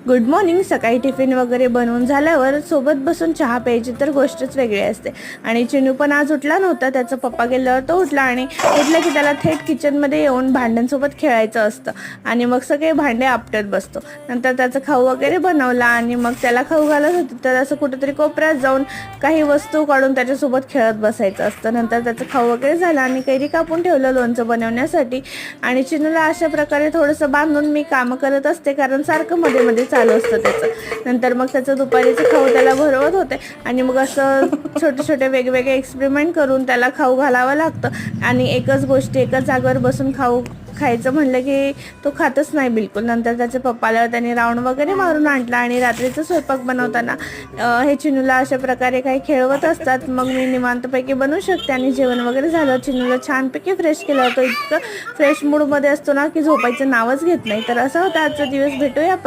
Good morning. सकाळी tiffin वगैरे बनवून झाल्यावर सोबत बसून चहा प्यायची तर गोष्टच वेगळी असते. आणि चिनू पण आज उठला नव्हता. त्याचा पप्पा गेल्यावर तो उठला आणि उठला की त्याला थेट किचनमध्ये येऊन भांड्यांसोबत खेळायचं असतं आणि मग सगळे भांडे आपटत बसतो. नंतर त्याचं खाऊ वगैरे बनवला आणि मग त्याला खाऊ घालत होते तर असं कुठेतरी कोपऱ्यात जाऊन काही वस्तू काढून त्याच्यासोबत खेळत बसायचं असतं. नंतर त्याचं खाऊ वगैरे झाला आणि कैरी कापून ठेवलं लोणचं बनवण्यासाठी. आणि चिनूला अशा प्रकारे थोडंसं बांधून मी कामं करत असते, कारण सारखं मध्ये मध्ये चालू असतं त्याचं. नंतर मग त्याचं दुपारीचं खाऊ त्याला भरवत होते आणि मग असं छोटे छोटे वेगवेगळे एक्सपेरिमेंट करून त्याला खाऊ घालावं लागतं. आणि एकच गोष्टी एकाच जागेवर बसून खायचं म्हणलं की तो खातच नाही बिलकुल. नंतर त्याच्या पप्पाला त्यांनी राऊंड वगैरे मारून आणला आणि रात्रीचं स्वयंपाक बनवताना हे चिनूला अशा प्रकारे काही खेळवत असतात. मग मी निवांतपैकी बनवू शकते. आणि जेवण वगैरे झालं, चिनूला छानपैकी फ्रेश केलं होतं. इतकं फ्रेश मूडमध्ये असतो ना की झोपायचं नावच घेत नाही. तर असा होता आजचा दिवस. भेटूया परत.